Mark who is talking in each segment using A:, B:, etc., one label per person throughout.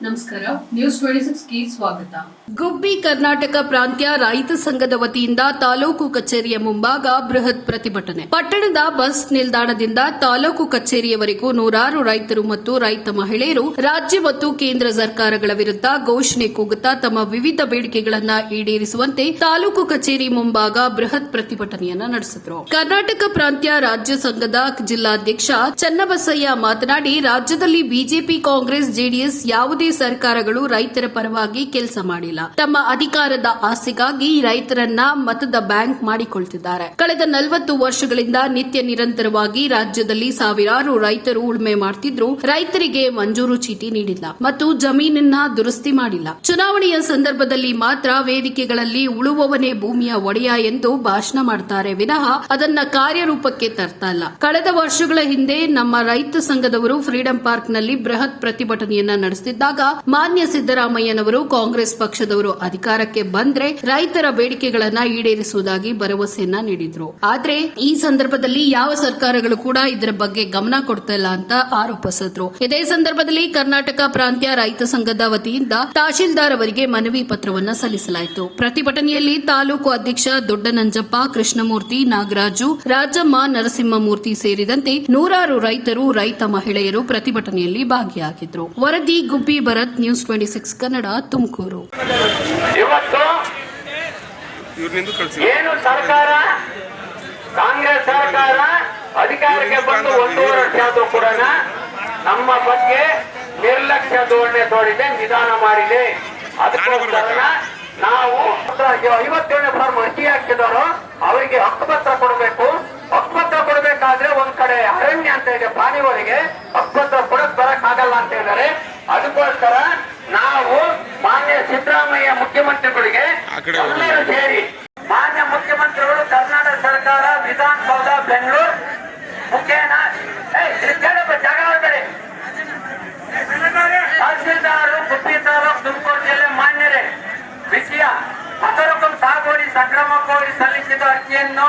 A: ನಮಸ್ಕಾರ, ನ್ಯೂಸ್ 26 ಗೆ ಸ್ವಾಗತ. ಗುಬ್ಬಿ ಕರ್ನಾಟಕ ಪ್ರಾಂತ್ಯ ರೈತ ಸಂಘದ ವತಿಯಿಂದ ತಾಲೂಕು ಕಚೇರಿಯ ಮುಂಭಾಗ ಬೃಹತ್ ಪ್ರತಿಭಟನೆ. ಪಟ್ಟಣದ ಬಸ್ ನಿಲ್ದಾಣದಿಂದ ತಾಲೂಕು ಕಚೇರಿಯವರೆಗೂ ನೂರಾರು ರೈತರು ಮತ್ತು ರೈತ ಮಹಿಳೆಯರು ರಾಜ್ಯ ಮತ್ತು ಕೇಂದ್ರ ಸರ್ಕಾರಗಳ ವಿರುದ್ಧ ಘೋಷಣೆ ಕೂಗುತ್ತಾ ತಮ್ಮ ವಿವಿಧ ಬೇಡಿಕೆಗಳನ್ನು ಈಡೇರಿಸುವಂತೆ ತಾಲೂಕು ಕಚೇರಿ ಮುಂಭಾಗ ಬೃಹತ್ ಪ್ರತಿಭಟನೆಯನ್ನು ನಡೆಸಿದರು. ಕರ್ನಾಟಕ ಪ್ರಾಂತ್ಯ ರಾಜ್ಯ ಸಂಘದ ಜಿಲ್ಲಾಧ್ಯಕ್ಷ ಚನ್ನಬಸಯ್ಯ ಮಾತನಾಡಿ, ರಾಜ್ಯದಲ್ಲಿ ಬಿಜೆಪಿ, ಕಾಂಗ್ರೆಸ್, ಜೆಡಿಎಸ್ ಯಾವುದೇ ಸರ್ಕಾರಗಳು ರೈತರ ಪರವಾಗಿ ಕೆಲಸ ಮಾಡಿಲ್ಲ. ತಮ್ಮ ಅಧಿಕಾರದ ಆಸೆಗಾಗಿ ರೈತರನ್ನ ಮತದ ಬ್ಯಾಂಕ್ ಮಾಡಿಕೊಳ್ತಿದ್ದಾರೆ. ಕಳೆದ 40 ವರ್ಷಗಳಿಂದ ನಿತ್ಯ ನಿರಂತರವಾಗಿ ರಾಜ್ಯದಲ್ಲಿ ಸಾವಿರಾರು ರೈತರು ಉಳುಮೆ ಮಾಡ್ತಿದ್ರು. ರೈತರಿಗೆ ಮಂಜೂರು ಚೀಟಿ ನೀಡಿಲ್ಲ ಮತ್ತು ಜಮೀನನ್ನ ದುರಸ್ತಿ ಮಾಡಿಲ್ಲ. ಚುನಾವಣೆಯ ಸಂದರ್ಭದಲ್ಲಿ ಮಾತ್ರ ವೇದಿಕೆಗಳಲ್ಲಿ ಉಳುವವನೇ ಭೂಮಿಯ ಒಡೆಯ ಎಂದು ಭಾಷಣ ಮಾಡ್ತಾರೆ ವಿನಃ ಅದನ್ನ ಕಾರ್ಯರೂಪಕ್ಕೆ ತರ್ತಾ ಇಲ್ಲ. ಕಳೆದ ವರ್ಷಗಳ ಹಿಂದೆ ನಮ್ಮ ರೈತ ಸಂಘದವರು ಫ್ರೀಡಂ ಪಾರ್ಕ್ನಲ್ಲಿ ಬೃಹತ್ ಪ್ರತಿಭಟನೆಯನ್ನ ನಡೆಸಿದ್ದಾಗ ಮಾನ್ಯ ಸಿದ್ದರಾಮಯ್ಯನವರು ಕಾಂಗ್ರೆಸ್ ಪಕ್ಷದವರು ಅಧಿಕಾರಕ್ಕೆ ಬಂದ್ರೆ ರೈತರ ಬೇಡಿಕೆಗಳನ್ನ ಈಡೇರಿಸುವುದಾಗಿ ಭರವಸೆಯನ್ನ ನೀಡಿದ್ರು. ಆದ್ರೆ ಈ ಸಂದರ್ಭದಲ್ಲಿ ಯಾವ ಸರ್ಕಾರಗಳು ಕೂಡ ಇದರ ಬಗ್ಗೆ ಗಮನ ಕೊಡ್ತಾ ಇಲ್ಲ ಅಂತ ಆರೋಪಿಸಿದ್ರು. ಇದೇ ಸಂದರ್ಭದಲ್ಲಿ ಕರ್ನಾಟಕ ಪ್ರಾಂತ್ಯ ರೈತ ಸಂಘದ ವತಿಯಿಂದ ತಹಶೀಲ್ದಾರ್ ಅವರಿಗೆ ಮನವಿ ಪತ್ರವನ್ನು ಸಲ್ಲಿಸಲಾಯಿತು. ಪ್ರತಿಭಟನೆಯಲ್ಲಿ ತಾಲೂಕು ಅಧ್ಯಕ್ಷ ದೊಡ್ಡನಂಜಪ್ಪ, ಕೃಷ್ಣಮೂರ್ತಿ, ನಾಗರಾಜು, ರಾಜಮ್ಮ, ನರಸಿಂಹಮೂರ್ತಿ ಸೇರಿದಂತೆ ನೂರಾರು ರೈತರು, ರೈತ ಮಹಿಳೆಯರು ಪ್ರತಿಭಟನೆಯಲ್ಲಿ ಭಾಗಿಯಾಗಿದ್ದರು. ವರದಿ ಗುಬ್ಬಿ ಭರತ್, ನ್ಯೂಸ್ 26 ಕನ್ನಡ, ತುಮಕೂರು.
B: ಇವತ್ತು ಏನು ಸರ್ಕಾರ, ಕಾಂಗ್ರೆಸ್ ಸರ್ಕಾರ ಅಧಿಕಾರಕ್ಕೆ ಬಂದು 1.5 ವರ್ಷ ಆದರೂ ಕೂಡ ನಮ್ಮ ಬಗ್ಗೆ ನಿರ್ಲಕ್ಷ್ಯ ಧೋರಣೆ ತೋರಿದೆ, ನಿಧಾನ ಮಾಡಿದೆ. ಅದಕ್ಕೋಸ್ಕರ ನಾವು 57ನೇ ಫಾರ್ಮ್ ಅರ್ಜಿ ಹಾಕಿದವರು ಅವರಿಗೆ ಹಕ್ಕುಪತ್ರ ಕೊಡಬೇಕು. ಹಕ್ಕುಪತ್ರ ಕೊಡಬೇಕಾದ್ರೆ ಒಂದ್ ಕಡೆ ಅರಣ್ಯ ಅಂತ ಇದೆ, ಪ್ರಾಣಿಗಳಿಗೆ ಹಕ್ಕುಪತ್ರ ಕೊಡಕ್ ಬರಕ್ ಆಗಲ್ಲ ಅಂತ ಹೇಳಿದರೆ, ಅದಕ್ಕೋಸ್ಕರ ನಾವು ಮಾನ್ಯ ಸಿದ್ದರಾಮಯ್ಯ ಮುಖ್ಯಮಂತ್ರಿಗಳಿಗೆ ಎಲ್ಲರೂ ಸೇರಿ ಮಾನ್ಯ ಮುಖ್ಯಮಂತ್ರಿಗಳು ಕರ್ನಾಟಕ ಸರ್ಕಾರ ವಿಧಾನಸೌಧ ಬೆಂಗಳೂರು ಮುಖೇನ ಜಾಗಬೇಡಿ ತಹಸೀಲ್ದಾರ್ ಗುಬ್ಬಿ ತಾಲೂಕು ತುಮಕೂರು ಜಿಲ್ಲೆ ಮಾನ್ಯರೇ, ವಿಷಯ ಹತರಕಂ ಸಾಗುವಳಿ ಸಕ್ರಮ ಕೋರಿ ಸಲ್ಲಿಸಿದ ಅರ್ಜಿಯನ್ನು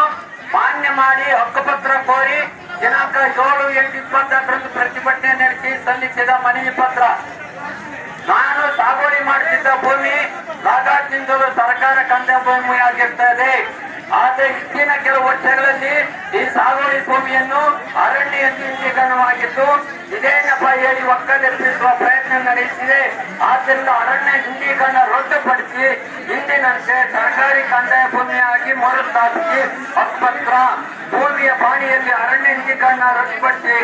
B: ಮಾನ್ಯ ಮಾಡಿ ಹಕ್ಕುಪತ್ರ ಕೋರಿ ದಿನಾಂಕ 7/8/28 ಪ್ರತಿಭಟನೆ ನಡೆಸಿ ಸಲ್ಲಿಸಿದ ಮನವಿ ಪತ್ರ. ನಾನು ಸಾಗುವಳಿ ಮಾಡುತ್ತಿದ್ದ ಭೂಮಿ ನಾಗಾರ್ಜಿನಿಂದಲೂ ಸರ್ಕಾರ ಕಂದ ಭೂಮಿಯಾಗಿರ್ತದೆ. ಆದರೆ ಇತ್ತೀನ ಕೆಲವು ವರ್ಷಗಳಲ್ಲಿ ಈ ಸಾಗುವಳಿ ಭೂಮಿಯನ್ನು ಅರಣ್ಯ ಹಿಂದೀಕರಣವಾಗಿದ್ದು ಇದೇ ನೆಪ ಹೇಳಿ ಒಕ್ಕಲೆಬ್ಬಿಸುವ ಪ್ರಯತ್ನ ನಡೆಸಿದೆ. ಆದ್ದರಿಂದ ಅರಣ್ಯ ಹಿಂದೀಕರಣ ರದ್ದುಪಡಿಸಿ ಹಿಂದಿನಂತೆ ಸರ್ಕಾರಿ ಕಂದಾಯ ಭೂಮಿಯಾಗಿ ಮರುಸ್ಥಾಪಿಸಿ ಹಕ್ಕುಪತ್ರ, ಭೂಮಿಯ ಪಾಣಿಯಲ್ಲಿ ಅರಣ್ಯ ಹಿಂದೀಕರಣ ರದ್ದುಪಡಿಸಿ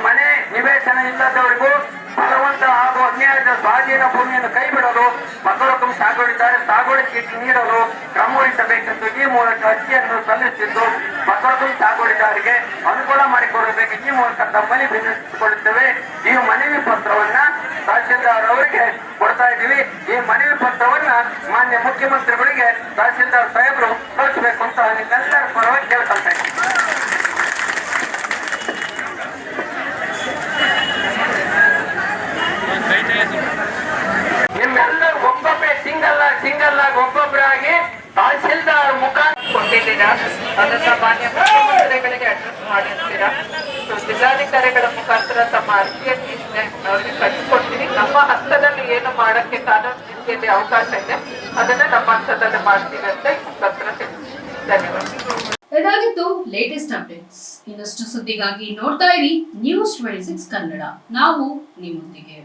B: ಮನೆ ನಿವೇಶನ ಇಲ್ಲದವರಿಗೂ ಬಲವಂತ ಹಾಗೂ ಅನ್ಯಾಯದ ಸ್ವಾಧೀನ ಭೂಮಿಯನ್ನು ಕೈಬಿಡಲು ಮಕ್ಕಳಕ್ಕೂ ಸಾಗುವಳಿ ಚೀಟಿ ನೀಡಲು ಕ್ರಮವಹಿಸಬೇಕೆಂದು ಈ ಮೂಲಕ ಅರ್ಜಿಯನ್ನು ಸಲ್ಲಿಸಿದ್ದು ಮಕ್ಕಳಕ್ಕೂ ಸಾಗುವಳಿದಾರರಿಗೆ ಅನುಕೂಲ ಮಾಡಿಕೊಡಬೇಕು. ಈ ಮೂಲಕ ತಮ್ಮಲ್ಲಿ ವಿನಂತಿಸಿಕೊಳ್ಳುತ್ತೇವೆ. ಈ ಮನವಿ ಪತ್ರವನ್ನ ತಹಶೀಲ್ದಾರ್ ಅವರಿಗೆ ಕೊಡ್ತಾ ಇದ್ದೀವಿ. ಈ ಮನವಿ ಪತ್ರವನ್ನ ಮಾನ್ಯ ಮುಖ್ಯಮಂತ್ರಿಗಳಿಗೆ ತಹಶೀಲ್ದಾರ್ ಸಾಹೇಬರು ಕಳಿಸಬೇಕು ಅಂತ ನಿಮ್ಮೆಲ್ಲರ ಪರವಾಗಿ ಕೇಳ್ಕೊಳ್ತಾ ಇದ್ದೀವಿ. ನಿಮ್ಮೆಲ್ಲರೂ ಒಬ್ಬೊಬ್ಬರೇ ಸಿಂಗಲ್ ಆಗಿ ಒಬ್ಬೊಬ್ಬರಾಗಿ ತಹಶೀಲ್ದಾರ್ ಮುಖಾಂತರ
C: ಕೊಟ್ಟಿದ್ದೀರಾ, ಅದನ್ನ ಮಾನ್ಯ ಮುಖ್ಯಮಂತ್ರಿಗಳಿಗೆ ಅಡ್ರೆಸ್ ಮಾಡಿರ್ತೀರಾ. ಜಿಲ್ಲಾಧಿಕಾರಿಗಳ ಮುಖಾಂತರ ತಮ್ಮ ಅರ್ಜಿಯನ್ನು ಅವರಿಗೆ ಕಳಿಸ್ಕೊಡ್ತೀನಿ. ನಮ್ಮ ಹಂತದಲ್ಲಿ ಏನು ಮಾಡಕ್ಕೆ ಕಾನೂನು ರೀತಿಯಲ್ಲಿ ಅವಕಾಶ ಇದೆ, ಅದನ್ನ ನಮ್ಮ ಹಂತದಲ್ಲಿ ಮಾಡ್ತೀವಿ ಅಂತ ಈ ಮುಖಾಂತರ ತಿಳಿಸಿ. ಧನ್ಯವಾದ.
A: ಇದಾಗಿತ್ತು ಲೇಟೆಸ್ಟ್ ಅಪ್ಡೇಟ್ಸ್. ಇನ್ನಷ್ಟು ಸುದ್ದಿಗಾಗಿ ನೋಡ್ತಾ ಇರಿ ನ್ಯೂಸ್ 26 ಕನ್ನಡ. ನಾವು ನಿಮ್ಮೊಂದಿಗೆ.